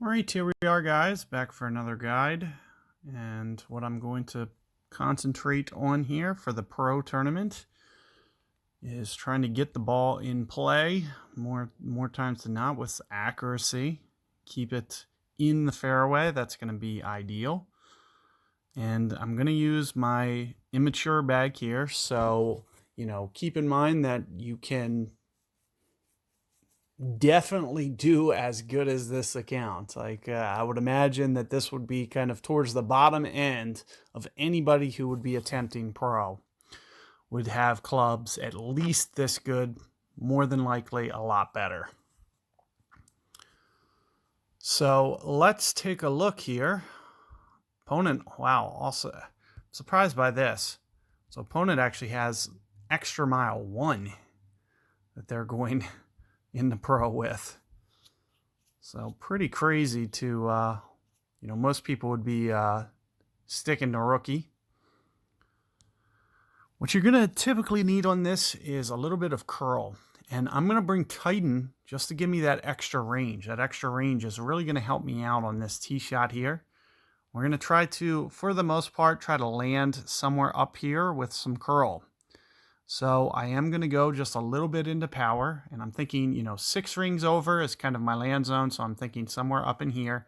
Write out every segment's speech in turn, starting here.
All right, here we are, guys, back for another guide. And what I'm going to concentrate on here for the pro tournament is trying to get the ball in play more times than not with accuracy. Keep it in the fairway. That's going to be ideal. And I'm going to use my immature bag here. So, keep in mind that you can definitely do as good as this account. I would imagine that this would be kind of towards the bottom end of anybody who would be attempting pro. Would have clubs at least this good, more than likely a lot better. So let's take a look here. Opponent, wow, also surprised by this. So opponent actually has extra mile 1 that they're going in the pro with. So pretty crazy to, most people would be sticking to rookie. What you're going to typically need on this is a little bit of curl. And I'm going to bring Titan just to give me that extra range. That extra range is really going to help me out on this tee shot here. We're going to try to, for the most part, try to land somewhere up here with some curl. So I am going to go just a little bit into power, and I'm thinking, 6 rings over is kind of my land zone, so I'm thinking somewhere up in here.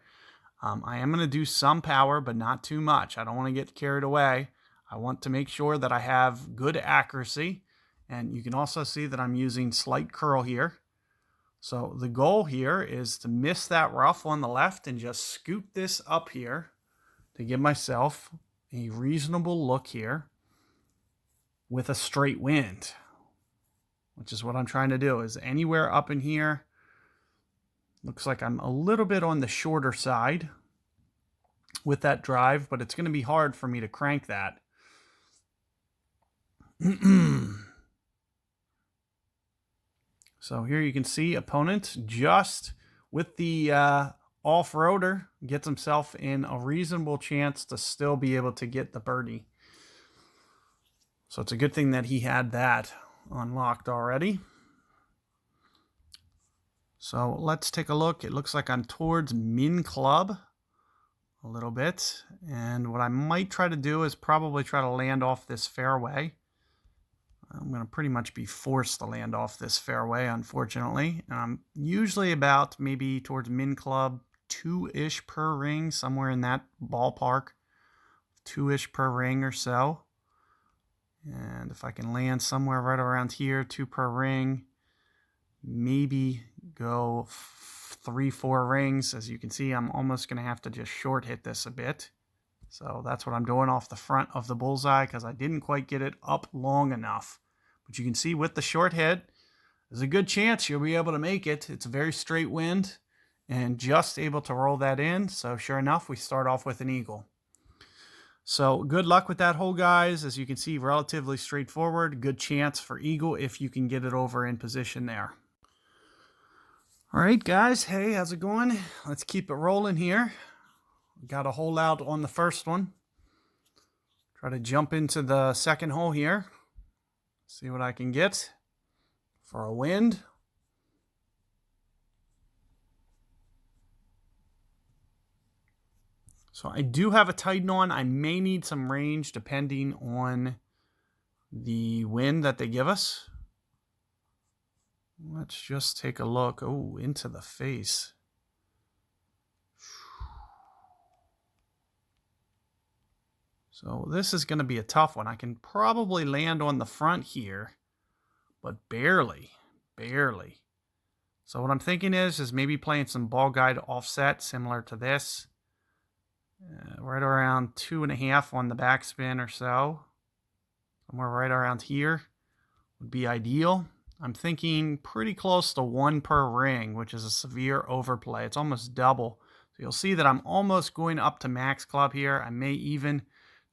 I am going to do some power, but not too much. I don't want to get carried away. I want to make sure that I have good accuracy, and you can also see that I'm using slight curl here. So the goal here is to miss that rough on the left and just scoot this up here to give myself a reasonable look here with a straight wind, which is what I'm trying to do, is anywhere up in here. Looks like I'm a little bit on the shorter side with that drive, but it's going to be hard for me to crank that. So here you can see opponent just with the off-roader gets himself in a reasonable chance to still be able to get the birdie. So it's a good thing that he had that unlocked already. So let's take a look. It looks like I'm towards min club a little bit. And what I might try to do is probably try to land off this fairway. I'm going to pretty much be forced to land off this fairway, unfortunately. And I'm usually about maybe towards min club 2-ish per ring, somewhere in that ballpark. 2-ish per ring or so. And if I can land somewhere right around here, 2 per ring, maybe go 3-4 rings. As you can see, I'm almost going to have to just short hit this a bit. So that's what I'm doing off the front of the bullseye because I didn't quite get it up long enough. But you can see with the short hit, there's a good chance you'll be able to make it. It's a very straight wind and just able to roll that in. So sure enough, we start off with an eagle. So good luck with that hole, guys. As you can see, relatively straightforward. Good chance for eagle if you can get it over in position there. All right, guys. Hey, how's it going? Let's keep it rolling here. Got a hole out on the first one. Try to jump into the second hole here. See what I can get for a wind. So I do have a Titan on. I may need some range depending on the wind that they give us. Let's just take a look. Oh, into the face. So this is going to be a tough one. I can probably land on the front here, but barely. So what I'm thinking is maybe playing some ball guide offset similar to this. Right around 2.5 on the backspin or so. Somewhere right around here would be ideal. I'm thinking pretty close to 1 per ring, which is a severe overplay. It's almost double. So you'll see that I'm almost going up to max club here. I may even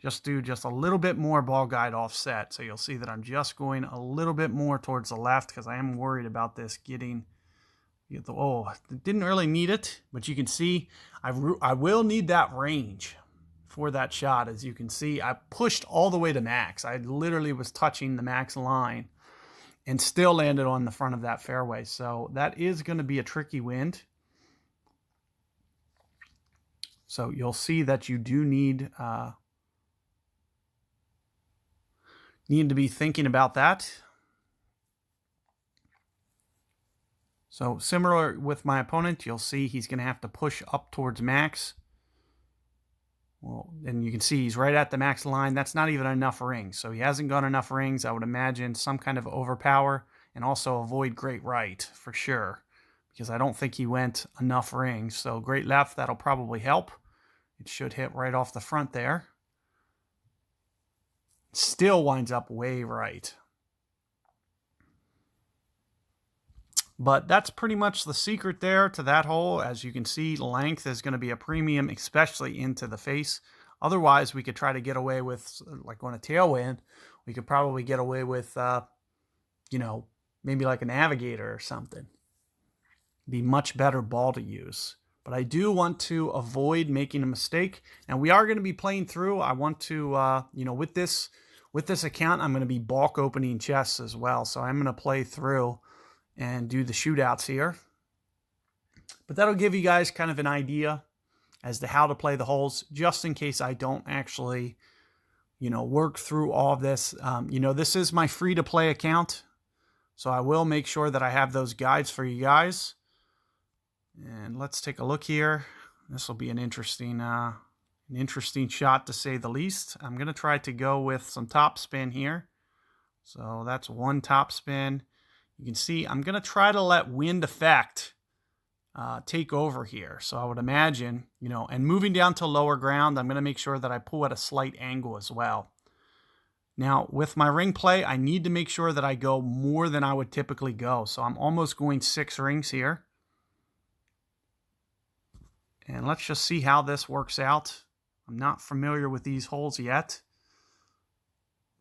just do just a little bit more ball guide offset. So you'll see that I'm just going a little bit more towards the left because I am worried about this getting... Oh, didn't really need it, but you can see I will need that range for that shot. As you can see, I pushed all the way to max. I literally was touching the max line and still landed on the front of that fairway. So that is going to be a tricky wind. So you'll see that you do need to be thinking about that. So similar with my opponent, you'll see he's going to have to push up towards max. Well, and you can see he's right at the max line. That's not even enough rings. So he hasn't got enough rings. I would imagine some kind of overpower and also avoid great right for sure, because I don't think he went enough rings. So great left, that'll probably help. It should hit right off the front there. Still winds up way right. But that's pretty much the secret there to that hole. As you can see, length is going to be a premium, especially into the face. Otherwise, we could try to get away with, like on a tailwind, we could probably get away with, you know, maybe like a navigator or something. Be much better ball to use. But I do want to avoid making a mistake. And we are going to be playing through. I want to, you know, with this account, I'm going to be bulk opening chests as well. So I'm going to play through and do the shootouts here. But that'll give you guys kind of an idea as to how to play the holes, just in case I don't actually, you know, work through all of this. You know, this is my free-to-play account, so I will make sure that I have those guides for you guys. And let's take a look here. This will be an interesting shot, to say the least. I'm going to try to go with some top spin here. So that's one top spin. You can see I'm going to try to let wind effect take over here. So I would imagine, you know, and moving down to lower ground, I'm going to make sure that I pull at a slight angle as well. Now, with my ring play, I need to make sure that I go more than I would typically go. So I'm almost going 6 rings here. And let's just see how this works out. I'm not familiar with these holes yet.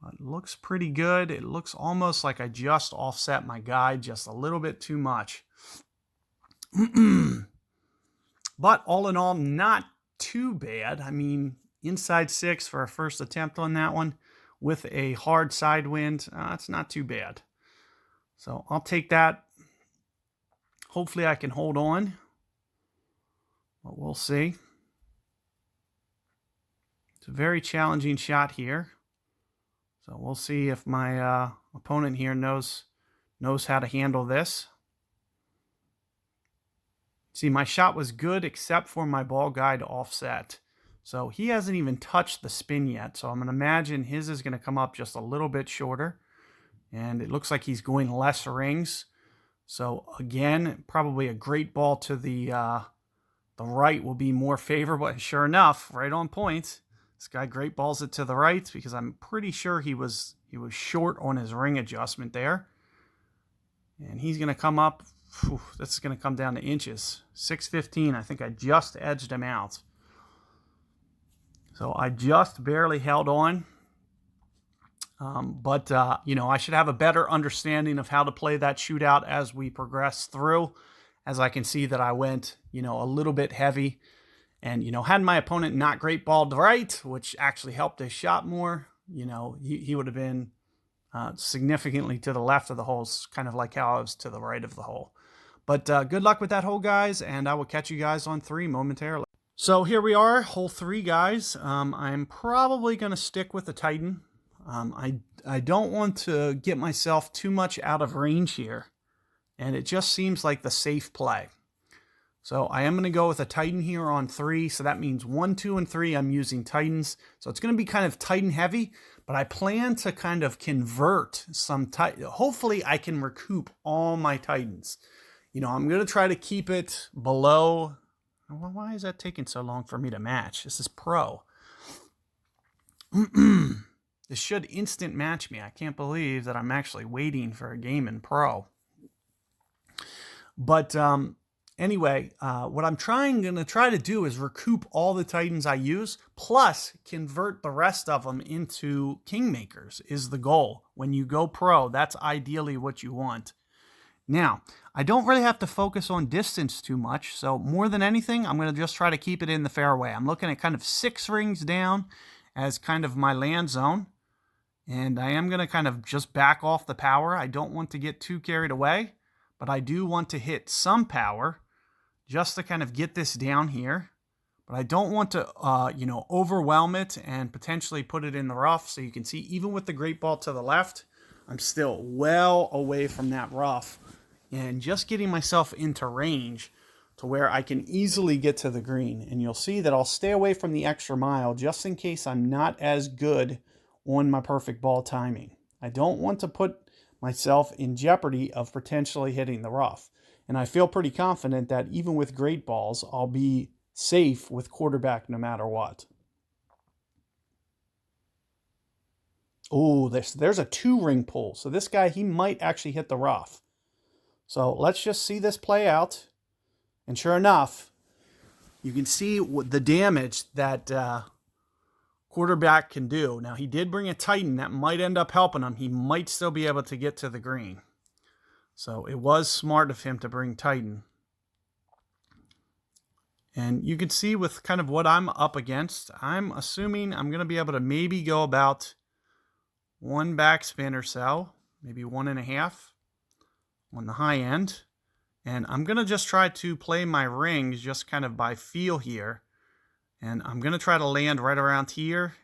But it looks pretty good. It looks almost like I just offset my guide just a little bit too much. But all in all, not too bad. I mean, inside 6 for a first attempt on that one with a hard side wind. It's not too bad. So I'll take that. Hopefully I can hold on. But we'll see. It's a very challenging shot here. So we'll see if my opponent here knows how to handle this. See, my shot was good except for my ball guide offset. So he hasn't even touched the spin yet. So I'm going to imagine his is going to come up just a little bit shorter. And it looks like he's going less rings. So again, probably a great ball to the right will be more favorable. And sure enough, right on point. This guy great balls it to the right, because I'm pretty sure he was short on his ring adjustment there. And he's going to come up. This is going to come down to inches. 615. I think I just edged him out. So I just barely held on. But you know, I should have a better understanding of how to play that shootout as we progress through. As I can see that I went, you know, a little bit heavy. And, you know, had my opponent not great balled right, which actually helped his shot more, you know, he would have been significantly to the left of the holes, kind of like how I was to the right of the hole. But good luck with that hole, guys, and I will catch you guys on 3 momentarily. So here we are, hole 3, guys. I'm probably going to stick with the Titan. I don't want to get myself too much out of range here, and it just seems like the safe play. So I am going to go with a Titan here on 3. So that means 1, 2, and 3 I'm using Titans. So it's going to be kind of Titan heavy, but I plan to kind of convert some Titan. Hopefully I can recoup all my Titans. You know, I'm going to try to keep it below. Well, why is that taking so long for me to match? This is pro. This should instant match me. I can't believe that I'm actually waiting for a game in pro. But, anyway, what I'm going to try to do is recoup all the Titans I use, plus convert the rest of them into Kingmakers is the goal. When you go pro, that's ideally what you want. Now, I don't really have to focus on distance too much, so more than anything, I'm going to just try to keep it in the fairway. I'm looking at kind of 6 rings down as kind of my land zone, and I am going to kind of just back off the power. I don't want to get too carried away, but I do want to hit some power just to kind of get this down here. but I don't want to, overwhelm it and potentially put it in the rough. So you can see, even with the great ball to the left, I'm still well away from that rough and just getting myself into range to where I can easily get to the green. And you'll see that I'll stay away from the extra mile just in case I'm not as good on my perfect ball timing. I don't want to put myself in jeopardy of potentially hitting the rough. And I feel pretty confident that even with great balls, I'll be safe with quarterback no matter what. Oh, there's a 2-ring pull. So this guy, he might actually hit the rough. So let's just see this play out. And sure enough, you can see the damage that quarterback can do. Now, he did bring a Titan. That might end up helping him. He might still be able to get to the green. So it was smart of him to bring Titan. And you can see with kind of what I'm up against, I'm assuming I'm going to be able to maybe go about 1 backspin or so, maybe 1.5 on the high end. And I'm going to just try to play my rings just kind of by feel here. And I'm going to try to land right around here.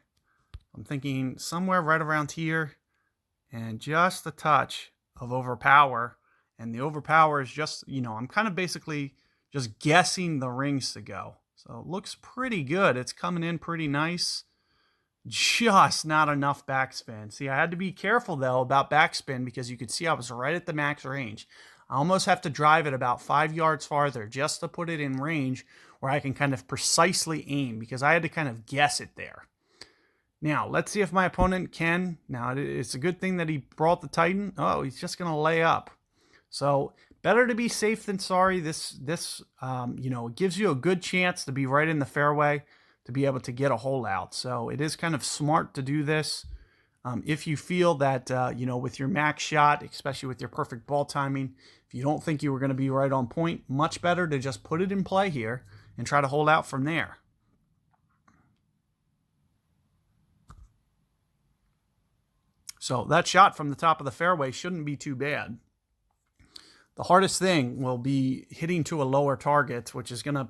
I'm thinking somewhere right around here. And just a touch of overpower. And the overpower is just, I'm kind of basically just guessing the rings to go. So it looks pretty good. It's coming in pretty nice. Just not enough backspin. See, I had to be careful, though, about backspin because you could see I was right at the max range. I almost have to drive it about 5 yards farther just to put it in range where I can kind of precisely aim because I had to kind of guess it there. Now, let's see if my opponent can. Now, it's a good thing that he brought the Titan. Oh, he's just going to lay up. So, better to be safe than sorry. This gives you a good chance to be right in the fairway to be able to get a hole out. So, it is kind of smart to do this. If you feel that, with your max shot, especially with your perfect ball timing, if you don't think you were going to be right on point, much better to just put it in play here and try to hold out from there. So that shot from the top of the fairway shouldn't be too bad. The hardest thing will be hitting to a lower target, which is going to,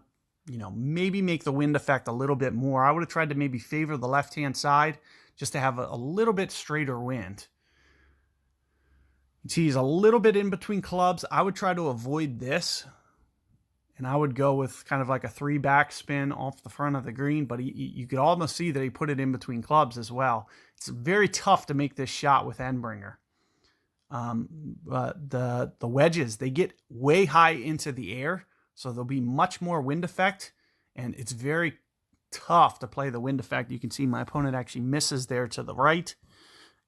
maybe make the wind effect a little bit more. I would have tried to maybe favor the left-hand side just to have a little bit straighter wind. You see he's a little bit in between clubs. I would try to avoid this, and I would go with kind of like a 3 backspin off the front of the green, but you could almost see that he put it in between clubs as well. It's very tough to make this shot with Endbringer. The wedges, they get way high into the air, so there'll be much more wind effect, and it's very tough to play the wind effect. You can see my opponent actually misses there to the right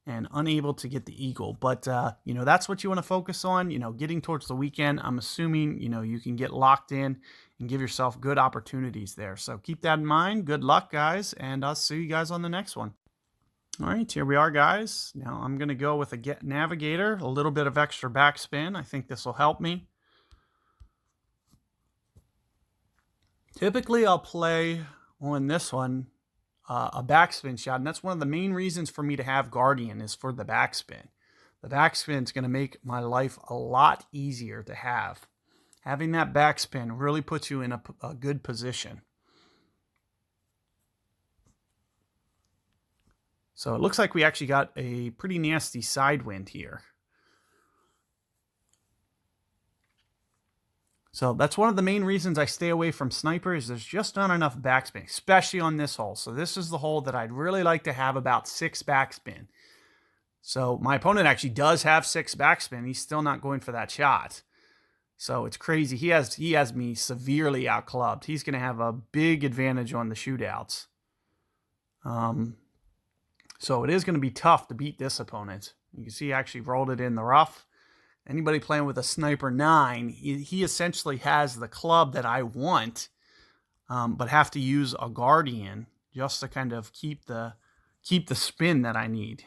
and unable to get the eagle. But, that's what you want to focus on, getting towards the weekend. I'm assuming, you can get locked in and give yourself good opportunities there. So keep that in mind. Good luck, guys, and I'll see you guys on the next one. All right, here we are, guys. Now I'm going to go with a Get Navigator, a little bit of extra backspin. I think this will help me. Typically, I'll play on this one a backspin shot, and that's one of the main reasons for me to have Guardian is for the backspin. The backspin is going to make my life a lot easier to have. Having that backspin really puts you in a good position. So it looks like we actually got a pretty nasty side wind here. So that's one of the main reasons I stay away from snipers. There's just not enough backspin, especially on this hole. So this is the hole that I'd really like to have about 6 backspin. So my opponent actually does have 6 backspin. He's still not going for that shot. So it's crazy. He has me severely outclubbed. He's going to have a big advantage on the shootouts. So it is going to be tough to beat this opponent. You can see he actually rolled it in the rough. Anybody playing with a Sniper 9, he essentially has the club that I want, but have to use a Guardian just to kind of keep the spin that I need.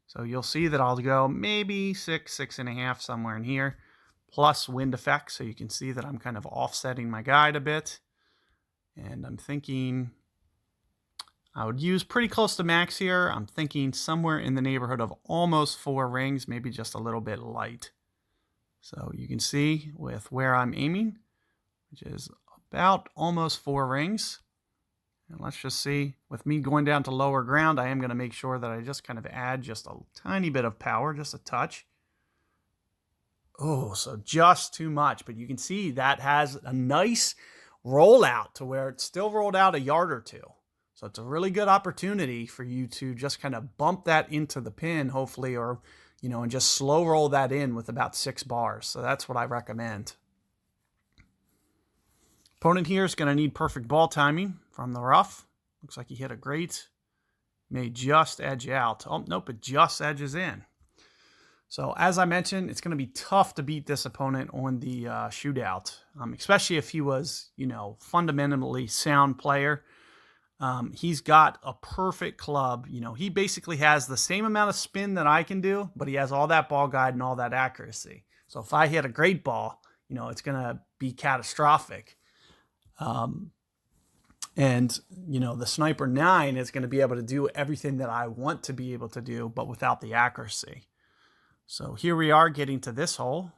So you'll see that I'll go maybe 6, 6.5, somewhere in here, plus wind effect. So you can see that I'm kind of offsetting my guide a bit. And I'm thinking I would use pretty close to max here. I'm thinking somewhere in the neighborhood of almost 4 rings, maybe just a little bit light. So you can see with where I'm aiming, which is about almost 4 rings. And let's just see, with me going down to lower ground, I am going to make sure that I just kind of add just a tiny bit of power, just a touch. Oh, so just too much. But you can see that has a nice rollout to where it's still rolled out a yard or two. So it's a really good opportunity for you to just kind of bump that into the pin, hopefully, or, and just slow roll that in with about 6 bars. So that's what I recommend. Opponent here is going to need perfect ball timing from the rough. Looks like he hit a great. May just edge out. Oh, nope, it just edges in. So as I mentioned, it's going to be tough to beat this opponent on the shootout, especially if he was, fundamentally sound player. He's got a perfect club. He basically has the same amount of spin that I can do, but he has all that ball guide and all that accuracy. So if I hit a great ball, it's going to be catastrophic. And the Sniper 9 is going to be able to do everything that I want to be able to do, but without the accuracy. So here we are getting to this hole,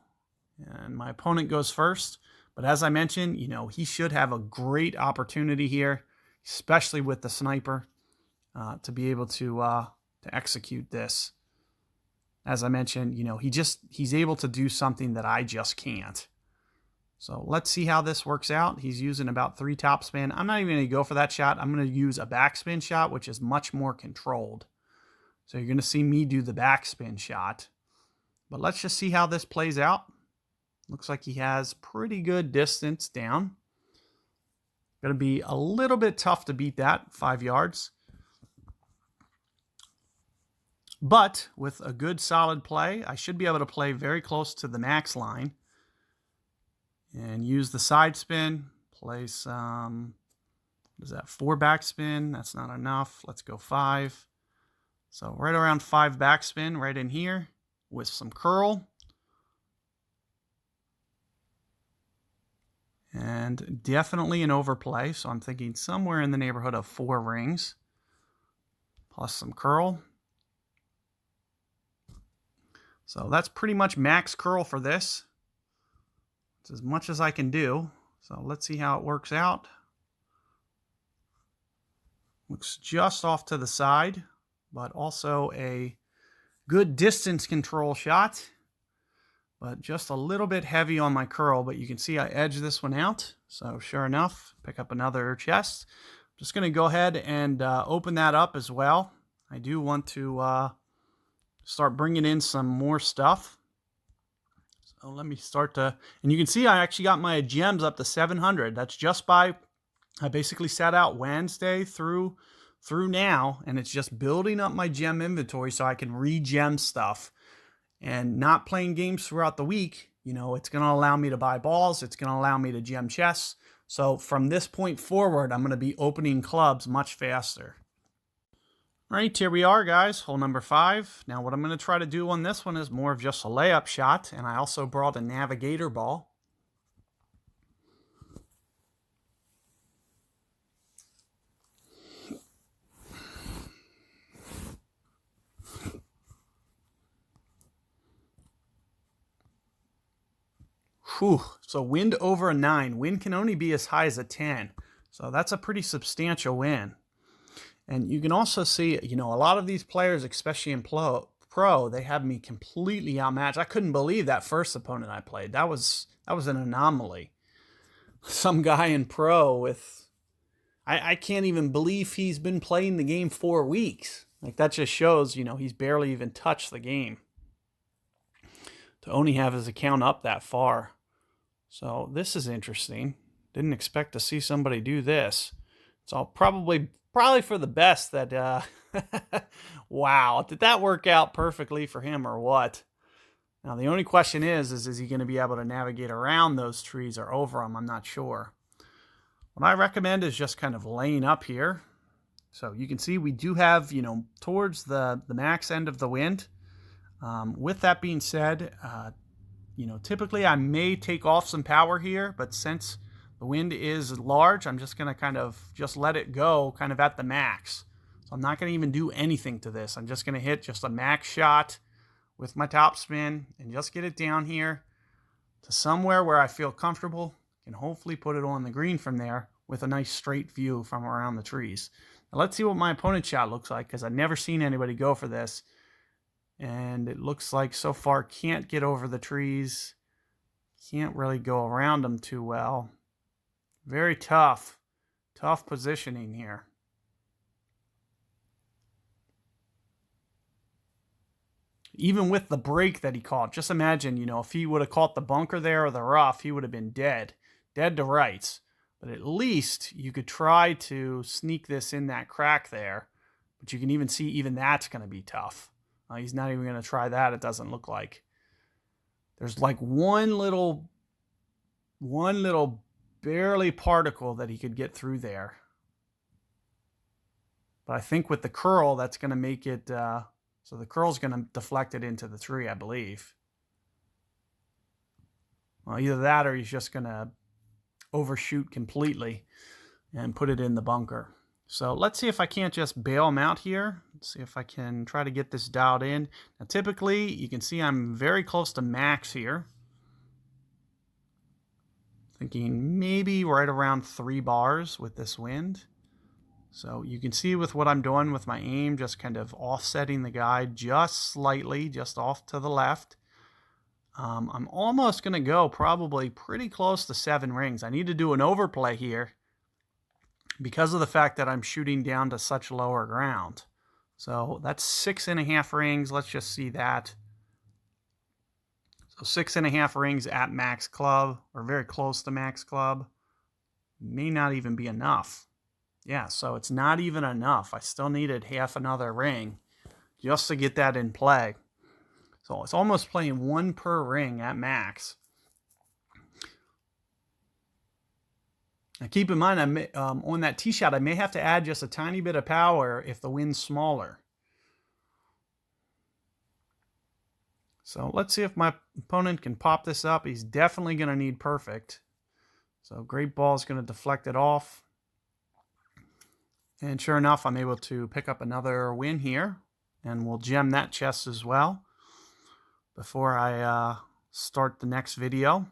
and my opponent goes first. But as I mentioned, he should have a great opportunity here, especially with the Sniper, to be able to execute this. As I mentioned, he's able to do something that I just can't. So let's see how this works out. He's using about 3 topspin. I'm not even going to go for that shot. I'm going to use a backspin shot, which is much more controlled. So you're going to see me do the backspin shot. But let's just see how this plays out. Looks like he has pretty good distance down. Going to be a little bit tough to beat that, 5 yards. But with a good solid play, I should be able to play very close to the max line. And use the side spin. Play some, what is that, 4 backspin. That's not enough. Let's go 5. So right around 5 backspin right in here with some curl. And definitely an overplay. So I'm thinking somewhere in the neighborhood of 4 rings. Plus some curl. So that's pretty much max curl for this. It's as much as I can do. So let's see how it works out. Looks just off to the side, but also a good distance control shot. But just a little bit heavy on my curl, but you can see I edged this one out. So sure enough, pick up another chest. Just going to go ahead and open that up as well. I do want to start bringing in some more stuff. So let me start to, and you can see I actually got my gems up to 700. That's just by, I basically sat out Wednesday through now, and it's just building up my gem inventory so I can re-gem stuff. And not playing games throughout the week, it's going to allow me to buy balls. It's going to allow me to gem chests. So from this point forward, I'm going to be opening clubs much faster. All right, here we are, guys. Hole number 5. Now, what I'm going to try to do on this one is more of just a layup shot, and I also brought a navigator ball. Whew. So wind over a 9. Wind can only be as high as a 10. So that's a pretty substantial win. And you can also see, a lot of these players, especially in pro, they have me completely outmatched. I couldn't believe that first opponent I played. That was an anomaly. Some guy in pro with, I can't even believe he's been playing the game 4 weeks. Like, that just shows, he's barely even touched the game. To only have his account up that far. So this is interesting. Didn't expect to see somebody do this. It's all probably for the best that, wow, did that work out perfectly for him or what? Now, the only question is he going to be able to navigate around those trees or over them? I'm not sure. What I recommend is just kind of laying up here. So you can see we do have, towards the max end of the wind. With that being said, typically I may take off some power here, but since the wind is large, I'm just going to kind of just let it go kind of at the max. So I'm not going to even do anything to this. I'm just going to hit just a max shot with my topspin and just get it down here to somewhere where I feel comfortable and hopefully put it on the green from there with a nice straight view from around the trees. Now let's see what my opponent's shot looks like, because I've never seen anybody go for this. And it looks like so far can't get over the trees. Can't really go around them too well. Very tough. Tough positioning here. Even with the break that he caught, just imagine, you know, if he would have caught the bunker there or the rough, he would have been dead. Dead to rights. But at least you could try to sneak this in that crack there. But you can even see even that's going to be tough. He's not even going to try that, it doesn't look like. There's like one little barely particle that he could get through there. But I think with the curl, that's going to make it, so the curl's going to deflect it into the tree, I believe. Well, either that or he's just going to overshoot completely and put it in the bunker. So let's see if I can't just bail him out here. Let's see if I can try to get this dialed in. Now typically, you can see I'm very close to max here. Thinking maybe right around 3 bars with this wind. So you can see with what I'm doing with my aim, just kind of offsetting the guide just slightly, just off to the left. I'm almost going to go probably pretty close to 7 rings. I need to do an overplay here because of the fact that I'm shooting down to such lower ground. So that's 6.5 rings. Let's just see that. So 6.5 rings at max club, or very close to max club. May not even be enough. Yeah, so it's not even enough. I still needed half another ring just to get that in play. So it's almost playing 1 per ring at max. Now keep in mind, on that tee shot, I may have to add just a tiny bit of power if the wind's smaller. So let's see if my opponent can pop this up. He's definitely going to need perfect. So great ball is going to deflect it off. And sure enough, I'm able to pick up another win here. And we'll gem that chest as well before I start the next video.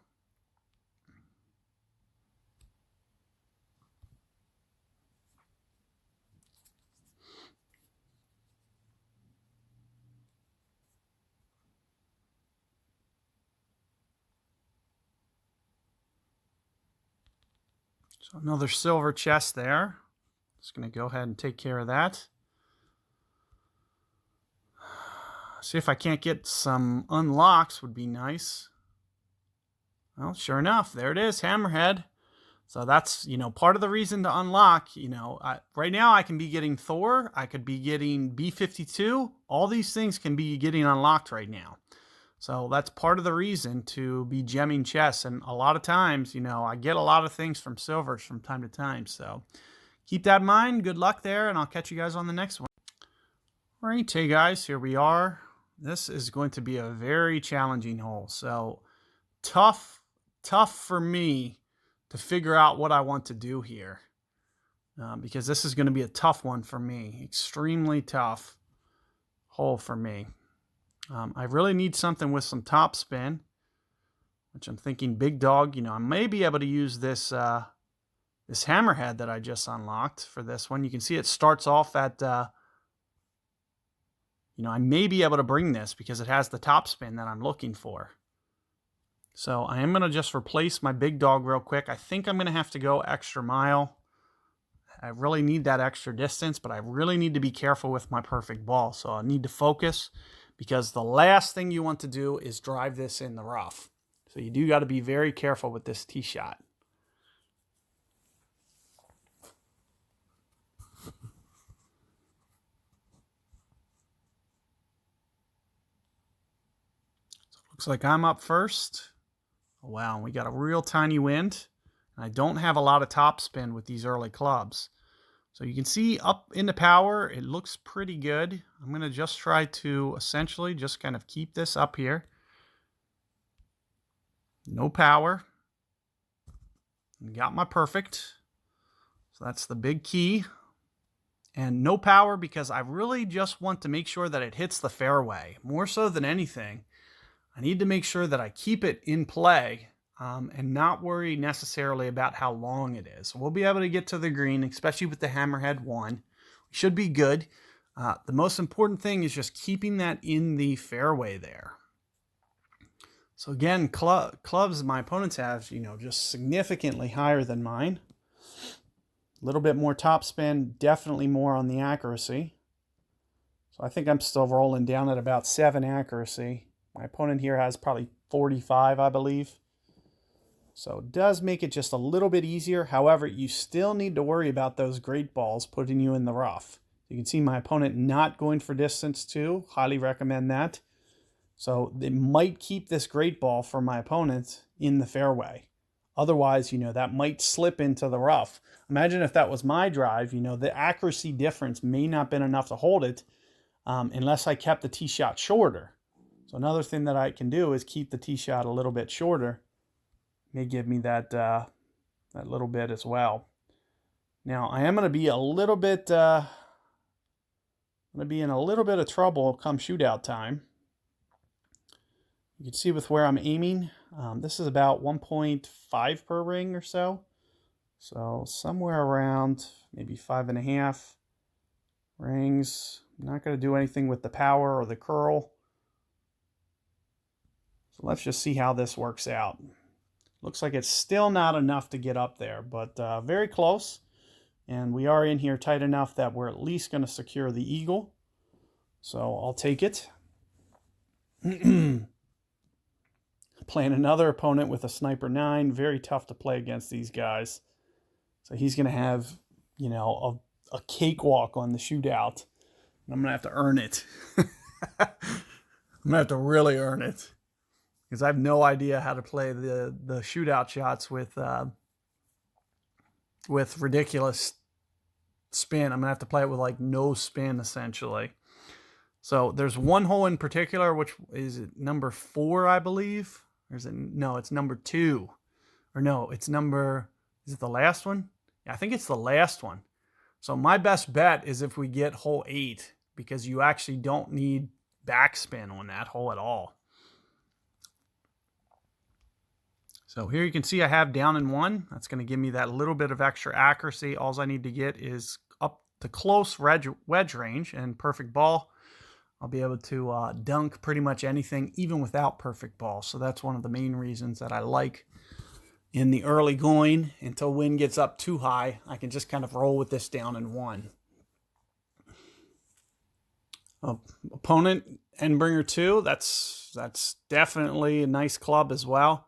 So another silver chest there. Just going to go ahead and take care of that. See if I can't get some unlocks would be nice. Well, sure enough, there it is, hammerhead. So that's, you know, part of the reason to unlock, you know, right now I can be getting Thor, I could be getting B-52. All these things can be getting unlocked right now. So that's part of the reason to be gemming chests. And a lot of times, you know, I get a lot of things from silvers from time to time. So keep that in mind. Good luck there, and I'll catch you guys on the next one. All right, hey guys, here we are. This is going to be a very challenging hole. So tough for me to figure out what I want to do here. Because this is going to be a tough one for me. Extremely tough hole for me. I really need something with some top spin, which I'm thinking big dog. You know, I may be able to use this this hammerhead that I just unlocked for this one. You can see it starts off at, you know, I may be able to bring this because it has the top spin that I'm looking for. So I am going to just replace my big dog real quick. I think I'm going to have to go extra mile. I really need that extra distance, but I really need to be careful with my perfect ball. So I need to focus, because the last thing you want to do is drive this in the rough. So you do got to be very careful with this tee shot. So looks like I'm up first. Oh, wow, we got a real tiny wind. And I don't have a lot of top spin with these early clubs. So you can see up in the power, it looks pretty good. I'm going to just try to essentially just kind of keep this up here. No power. Got my perfect. So that's the big key. And no power because I really just want to make sure that it hits the fairway. More so than anything, I need to make sure that I keep it in play and not worry necessarily about how long it is. We'll be able to get to the green, especially with the hammerhead 1. We should be good. The most important thing is just keeping that in the fairway there. So again, clubs my opponents have, just significantly higher than mine. A little bit more topspin, definitely more on the accuracy. So I think I'm still rolling down at about 7 accuracy. My opponent here has probably 45, I believe. So it does make it just a little bit easier. However, you still need to worry about those great balls putting you in the rough. You can see my opponent not going for distance too. Highly recommend that. So it might keep this great ball for my opponent in the fairway. Otherwise, that might slip into the rough. Imagine if that was my drive, the accuracy difference may not have been enough to hold it unless I kept the tee shot shorter. So another thing that I can do is keep the tee shot a little bit shorter. May give me that little bit as well. Now I am going to be a little bit, in a little bit of trouble come shootout time. You can see with where I'm aiming, this is about 1.5 per ring or so. So somewhere around maybe 5.5 rings. I'm not going to do anything with the power or the curl. So let's just see how this works out. Looks like it's still not enough to get up there, but very close. And we are in here tight enough that we're at least going to secure the eagle. So I'll take it. Playing another opponent with a sniper 9. Very tough to play against these guys. So he's going to have, a cakewalk on the shootout. And I'm going to have to earn it. I'm going to have to really earn it. Because I have no idea how to play the shootout shots with ridiculous spin. I'm going to have to play it with like no spin, essentially. So there's one hole in particular, which is number 4, I believe. Or is it? No, it's number 2. Or no, it's number... Is it the last one? Yeah, I think it's the last one. So my best bet is if we get hole 8, because you actually don't need backspin on that hole at all. So here you can see I have down in 1. That's going to give me that little bit of extra accuracy. All I need to get is up to close wedge range and perfect ball. I'll be able to dunk pretty much anything, even without perfect ball. So that's one of the main reasons that I like in the early going. Until wind gets up too high, I can just kind of roll with this down in 1. Opponent Endbringer 2. That's definitely a nice club as well.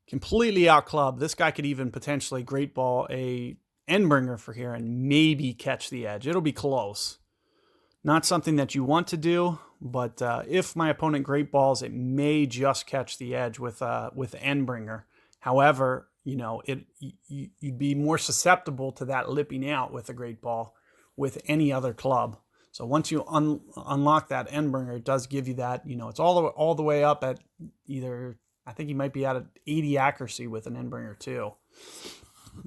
Completely out club. This guy could even potentially great ball a Endbringer for here and maybe catch the edge. It'll be close. Not something that you want to do, but if my opponent great balls, it may just catch the edge with Endbringer. However, you'd be more susceptible to that lipping out with a great ball with any other club. So once you unlock that Endbringer, it does give you that, it's all the way up at either, I think you might be at 80 accuracy with an Endbringer too.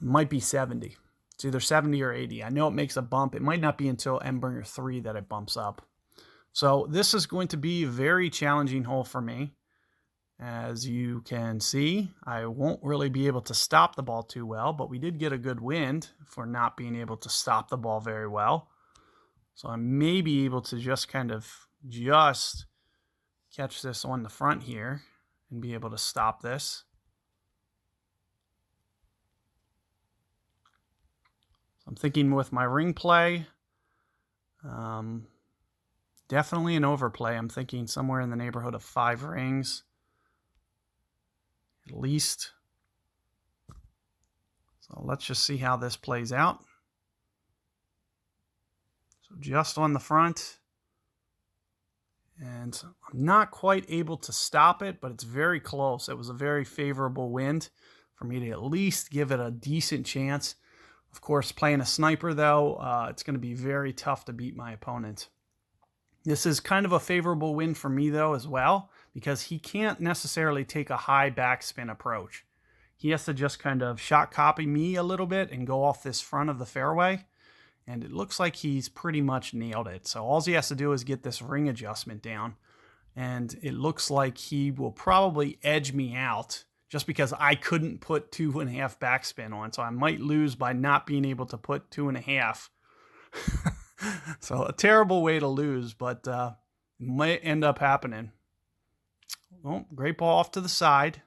Might be 70. It's either 70 or 80. I know it makes a bump. It might not be until Endbringer 3 that it bumps up. So this is going to be a very challenging hole for me. As you can see, I won't really be able to stop the ball too well, but we did get a good wind for not being able to stop the ball very well. So I may be able to just kind of catch this on the front here and be able to stop this. I'm thinking with my ring play, definitely an overplay. I'm thinking somewhere in the neighborhood of 5 rings, at least. So let's just see how this plays out. So just on the front. And I'm not quite able to stop it, but it's very close. It was a very favorable wind for me to at least give it a decent chance. Of course, playing a sniper, though, it's going to be very tough to beat my opponent. This is kind of a favorable win for me, though, as well, because he can't necessarily take a high backspin approach. He has to just kind of shot copy me a little bit and go off this front of the fairway. And it looks like he's pretty much nailed it. So all he has to do is get this ring adjustment down. And it looks like he will probably edge me out just because I couldn't put 2.5 backspin on. So I might lose by not being able to put 2.5. So a terrible way to lose, but might end up happening. Oh, great ball off to the side.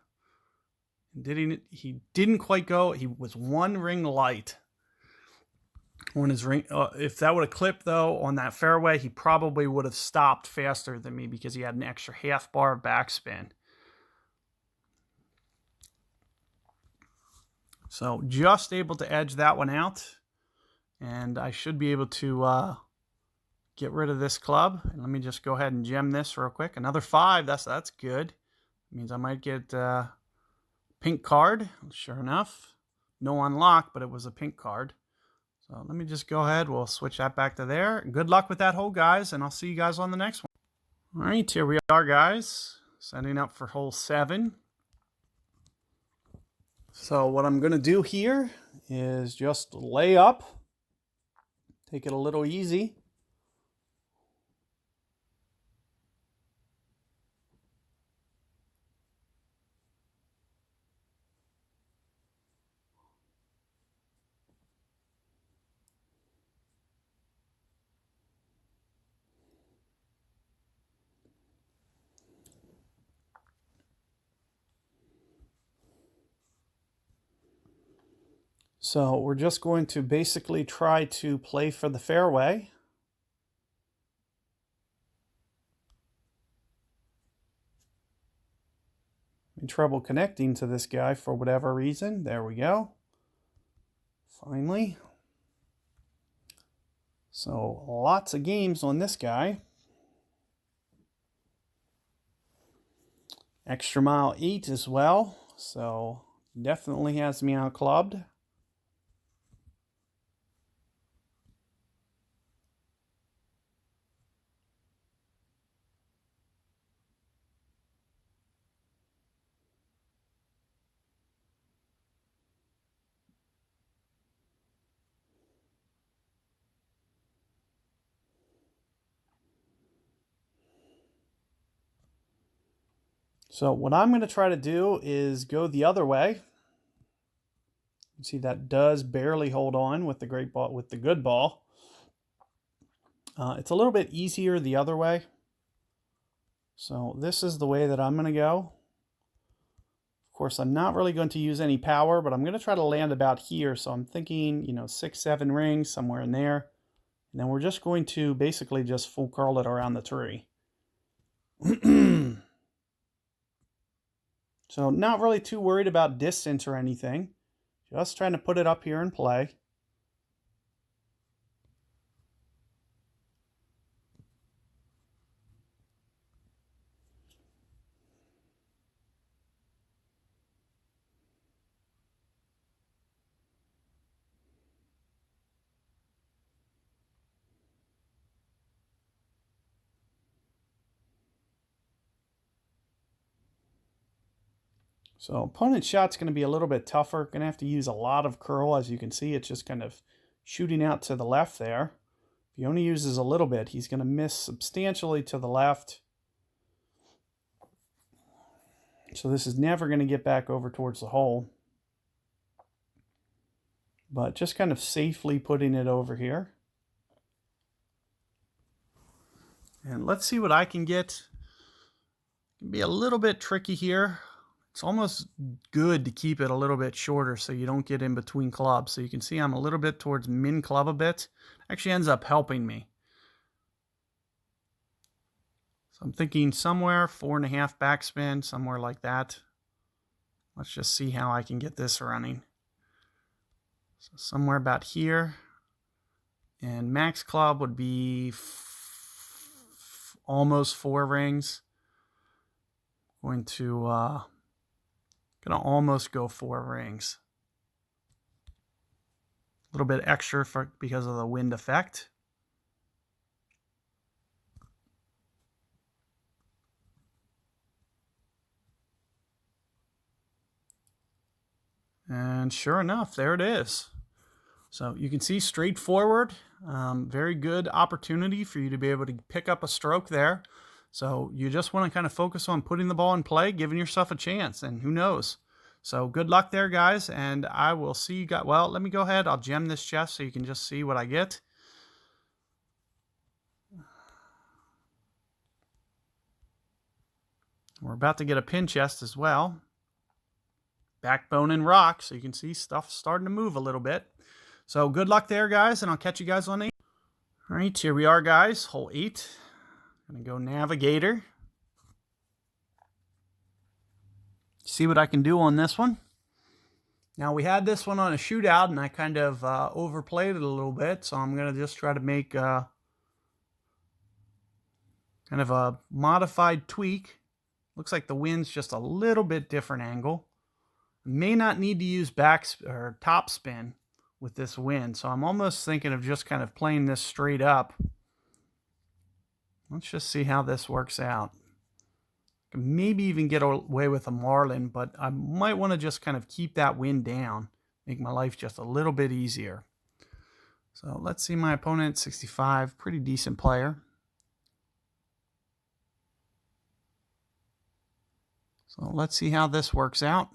He didn't quite go. He was one ring light on his ring. If that would have clipped, though, on that fairway, he probably would have stopped faster than me because he had an extra half bar of backspin. So just able to edge that one out. And I should be able to get rid of this club. And let me just go ahead and gem this real quick. Another 5. That's good. It means I might get pink card. Sure enough. No unlock, but it was a pink card. So let me just go ahead. We'll switch that back to there. Good luck with that hole, guys, and I'll see you guys on the next one. All right, here we are, guys. Setting up for hole 7. So what I'm going to do here is just lay up. Take it a little easy. So we're just going to basically try to play for the fairway. In trouble connecting to this guy for whatever reason. There we go. Finally. So lots of games on this guy. Extra mile 8 as well. So definitely has me out clubbed. So what I'm going to try to do is go the other way. You see that does barely hold on with the great ball, with the good ball. It's a little bit easier the other way. So this is the way that I'm going to go. Of course, I'm not really going to use any power, but I'm going to try to land about here. So I'm thinking, 6, 7 rings, somewhere in there. And then we're just going to basically just full curl it around the tree. So not really too worried about distance or anything. Just trying to put it up here and play. So opponent's shot's going to be a little bit tougher. Going to have to use a lot of curl. As you can see, it's just kind of shooting out to the left there. If he only uses a little bit, he's going to miss substantially to the left. So this is never going to get back over towards the hole. But just kind of safely putting it over here. And let's see what I can get. It can be a little bit tricky here. It's almost good to keep it a little bit shorter so you don't get in between clubs. So you can see I'm a little bit towards min club a bit. Actually ends up helping me. So I'm thinking somewhere 4.5 backspin, somewhere like that. Let's just see how I can get this running. So somewhere about here. And max club would be almost 4 rings. Going to almost go 4 rings. A little bit extra because of the wind effect. And sure enough, there it is. So you can see straightforward, very good opportunity for you to be able to pick up a stroke there. So you just want to kind of focus on putting the ball in play, giving yourself a chance, and who knows? So good luck there, guys, and I will see you guys. Well, let me go ahead. I'll gem this chest so you can just see what I get. We're about to get a pin chest as well. Backbone and rock, so you can see stuff starting to move a little bit. So good luck there, guys, and I'll catch you guys on 8. All right, here we are, guys. Hole 8. I'm going to go Navigator. See what I can do on this one. Now, we had this one on a shootout, and I kind of overplayed it a little bit, so I'm going to just try to make kind of a modified tweak. Looks like the wind's just a little bit different angle. May not need to use back or top spin with this wind, so I'm almost thinking of just kind of playing this straight up. Let's just see how this works out. Maybe even get away with a marlin, but I might want to just kind of keep that wind down, make my life just a little bit easier. So let's see my opponent, 65, pretty decent player. So let's see how this works out.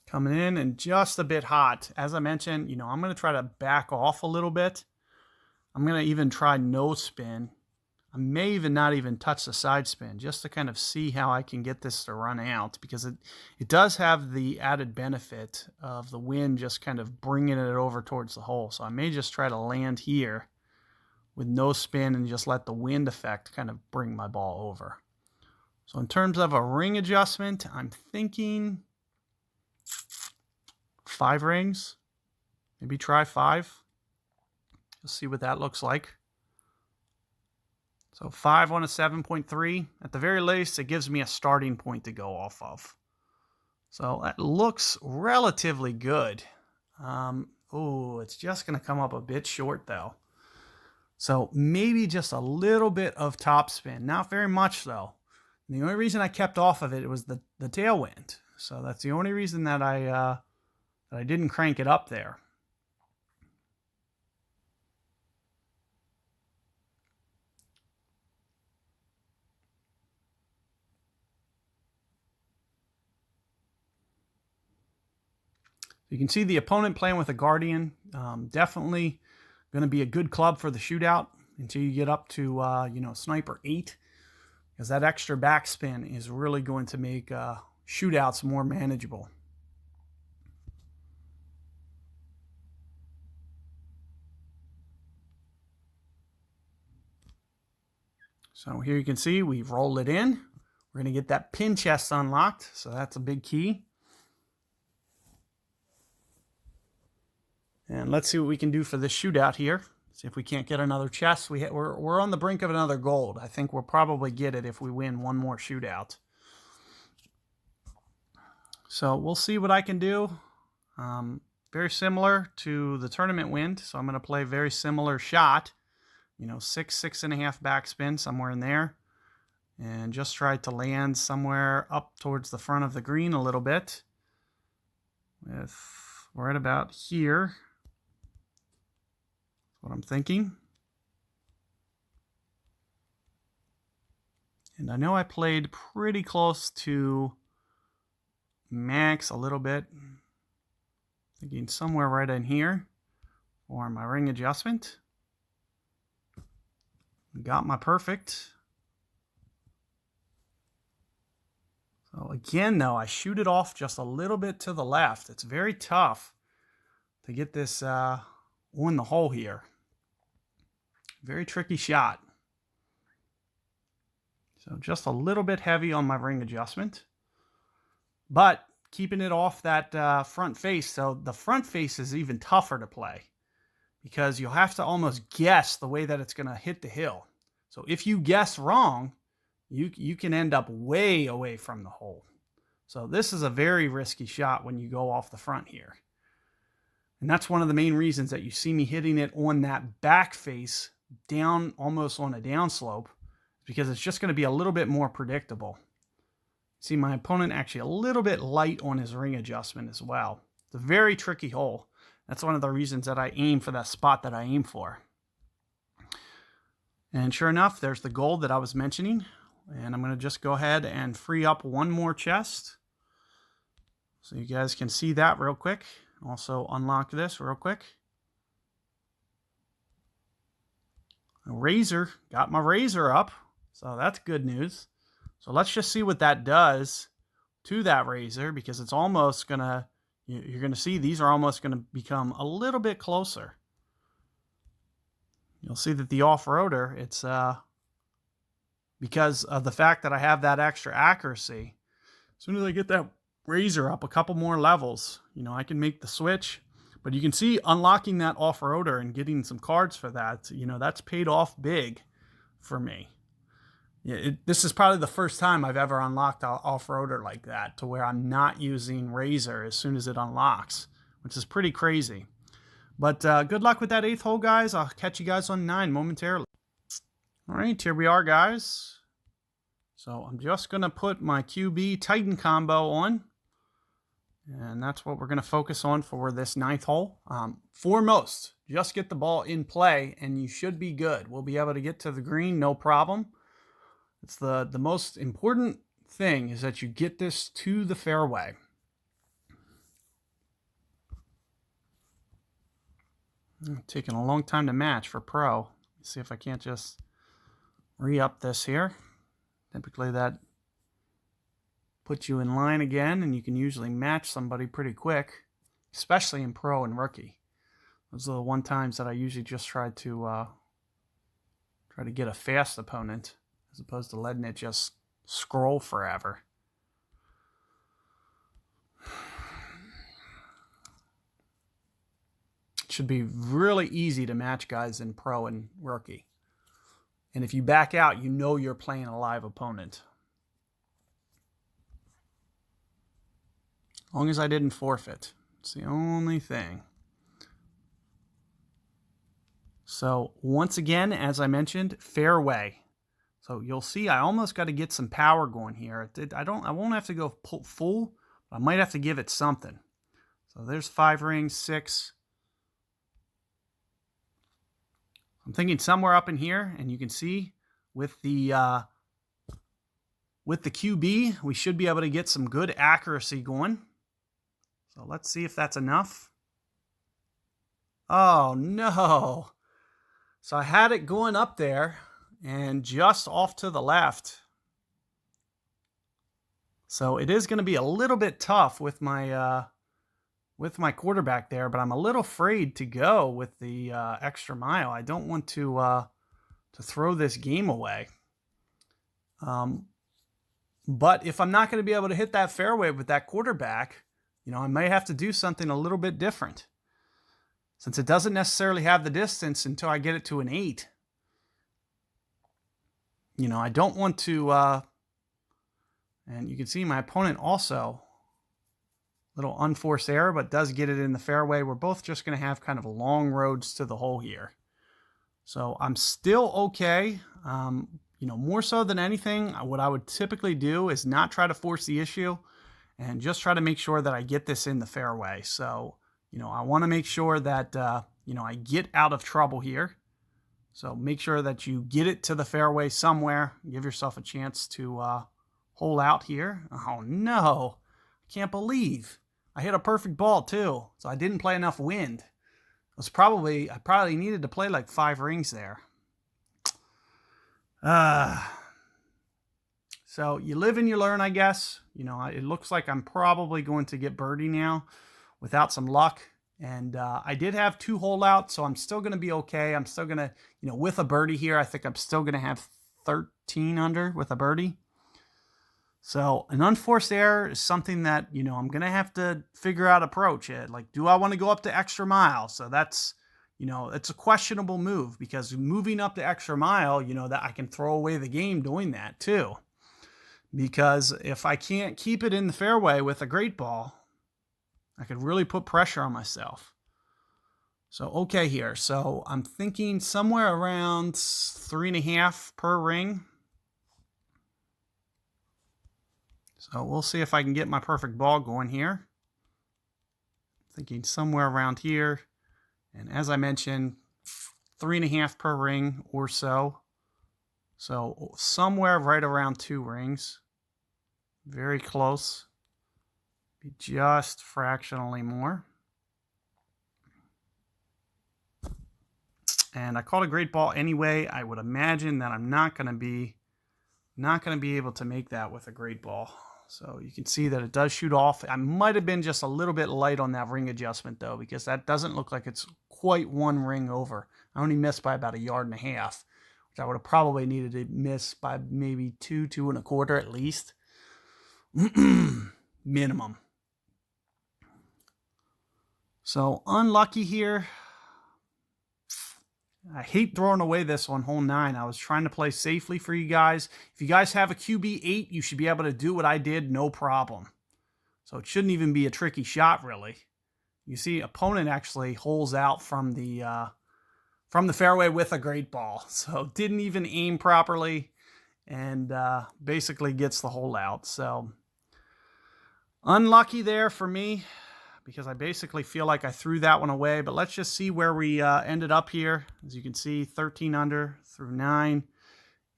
Coming in and just a bit hot. As I mentioned, I'm going to try to back off a little bit. I'm going to even try no spin. I may even not even touch the side spin just to kind of see how I can get this to run out, because it does have the added benefit of the wind just kind of bringing it over towards the hole. So I may just try to land here with no spin and just let the wind effect kind of bring my ball over. So in terms of a ring adjustment, I'm thinking 5 rings. Maybe try 5. Let's see what that looks like. So 5 on a 7.3. At the very least, it gives me a starting point to go off of. So that looks relatively good. Oh, it's just going to come up a bit short though. So maybe just a little bit of topspin. Not very much though. And the only reason I kept off of it was the tailwind. So that's the only reason that I didn't crank it up there. You can see the opponent playing with a Guardian. Definitely going to be a good club for the shootout until you get up to Sniper 8, because that extra backspin is really going to make shootouts more manageable. So here you can see we've rolled it in. We're going to get that pin chest unlocked, so that's a big key. And let's see what we can do for this shootout here. See if we can't get another chest. We're on the brink of another gold. I think we'll probably get it if we win one more shootout. So we'll see what I can do. Very similar to the tournament wind. So I'm going to play a very similar shot. 6.5 backspin, somewhere in there. And just try to land somewhere up towards the front of the green a little bit. With right about here. That's what I'm thinking. And I know I played pretty close to max a little bit. Thinking somewhere right in here for my ring adjustment. Got my perfect. So again, though, I shoot it off just a little bit to the left. It's very tough to get this on the hole here. Very tricky shot. So just a little bit heavy on my ring adjustment. But keeping it off that front face. So the front face is even tougher to play, because you'll have to almost guess the way that it's going to hit the hill. So if you guess wrong, you can end up way away from the hole. So this is a very risky shot when you go off the front here. And that's one of the main reasons that you see me hitting it on that back face down, almost on a downslope, because it's just going to be a little bit more predictable. See, my opponent actually a little bit light on his ring adjustment as well. It's a very tricky hole. That's one of the reasons that I aim for that spot that I aim for. And sure enough, there's the gold that I was mentioning. And I'm going to just go ahead and free up one more chest, so you guys can see that real quick. Also unlock this real quick. A razor, got my razor up, so that's good news. So let's just see what that does to that razor, because it's almost gonna, you're gonna see these are almost gonna become a little bit closer. You'll see that the off-roader, it's because of the fact that I have that extra accuracy. As soon as I get that razor up a couple more levels, I can make the switch. But you can see unlocking that off-roader and getting some cards for that, that's paid off big for me. This is probably the first time I've ever unlocked an off-roader like that, to where I'm not using razor as soon as it unlocks, which is pretty crazy. But good luck with that 8th hole, guys. I'll catch you guys on 9 momentarily. All right, here we are, guys. So I'm just going to put my QB Titan combo on. And that's what we're going to focus on for this 9th hole. Foremost, just get the ball in play and you should be good. We'll be able to get to the green, no problem. It's the most important thing is that you get this to the fairway. Taking a long time to match for pro. Let's see if I can't just re-up this here. Typically that puts you in line again, and you can usually match somebody pretty quick, especially in pro and rookie. Those are the one times that I usually just try to get a fast opponent, as opposed to letting it just scroll forever. It should be really easy to match guys in pro and rookie. And if you back out, you're playing a live opponent. As long as I didn't forfeit. It's the only thing. So once again, as I mentioned, fairway. So you'll see I almost got to get some power going here. I won't have to go full, but I might have to give it something. So there's 5 rings, 6. I'm thinking somewhere up in here, and you can see with the QB, we should be able to get some good accuracy going. So let's see if that's enough. Oh, no. So I had it going up there and just off to the left. So it is going to be a little bit tough with my quarterback there, but I'm a little afraid to go with the extra mile. I don't want to throw this game away. But if I'm not going to be able to hit that fairway with that quarterback, I may have to do something a little bit different, since it doesn't necessarily have the distance until I get it to an 8. I don't want to, and you can see my opponent also, little unforced error, but does get it in the fairway. We're both just going to have kind of long roads to the hole here. So I'm still okay. More so than anything, what I would typically do is not try to force the issue and just try to make sure that I get this in the fairway. So, I want to make sure that, I get out of trouble here. So make sure that you get it to the fairway somewhere. Give yourself a chance to hole out here. Oh, no. I can't believe I hit a perfect ball, too. So I didn't play enough wind. I probably needed to play like 5 rings there. So you live and you learn, I guess. It looks like I'm probably going to get birdie now without some luck. And I did have 2 holeouts, so I'm still going to be okay. I'm still going to, with a birdie here, I think I'm still going to have 13 under with a birdie. So an unforced error is something that, I'm going to have to figure out approach it. Like, do I want to go up to extra mile? So that's, it's a questionable move, because moving up to extra mile, that I can throw away the game doing that too. Because if I can't keep it in the fairway with a great ball, I could really put pressure on myself. So, okay here. So I'm thinking somewhere around 3.5 per ring. So we'll see if I can get my perfect ball going here. Thinking somewhere around here. And as I mentioned, 3.5 per ring or so. So somewhere right around 2 rings. Very close. Be just fractionally more. And I caught a great ball anyway. I would imagine that I'm not going to be able to make that with a great ball. So you can see that it does shoot off. I might have been just a little bit light on that ring adjustment though, because that doesn't look like it's quite 1 ring over. I only missed by about 1.5 yards, which I would have probably needed to miss by maybe 2, 2.25 at least. Minimum. So unlucky here. I hate throwing away this on hole 9. I was trying to play safely for you guys. If you guys have a QB8, you should be able to do what I did, no problem. So it shouldn't even be a tricky shot, really. You see, opponent actually holes out from the fairway with a great ball. So didn't even aim properly and basically gets the hole out. So unlucky there for me, because I basically feel like I threw that one away. But let's just see where we ended up here. As you can see, 13 under through 9.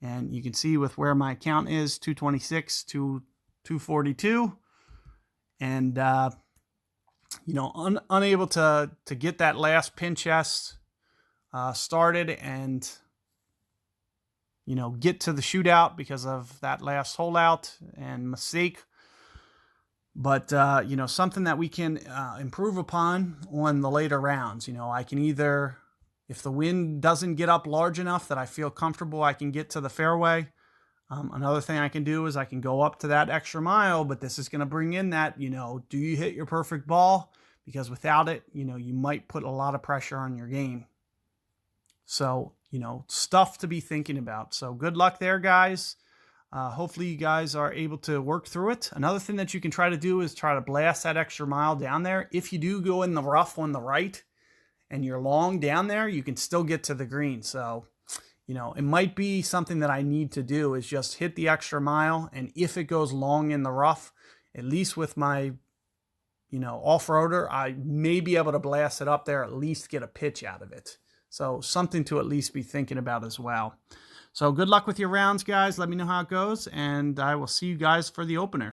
And you can see with where my count is, 226 to 242. And, you know, unable to get that last pin chest started and, you know, get to the shootout because of that last hole out and mistake. But, you know, something that we can improve upon on the later rounds. You know, I can either, if the wind doesn't get up large enough that I feel comfortable, I can get to the fairway. Another thing I can do is I can go up to that extra mile, but this is going to bring in that, you know, do you hit your perfect ball? Because without it, you know, you might put a lot of pressure on your game. So, you know, stuff to be thinking about. So good luck there, guys. Hopefully you guys are able to work through it. Another thing that you can try to do is try to blast that extra mile down there. If you do go in the rough on the right and you're long down there, you can still get to the green. So, you know, it might be something that I need to do is just hit the extra mile. And if it goes long in the rough, at least with my, you know, off-roader, I may be able to blast it up there, at least get a pitch out of it. So something to at least be thinking about as well. So good luck with your rounds, guys. Let me know how it goes, and I will see you guys for the opener.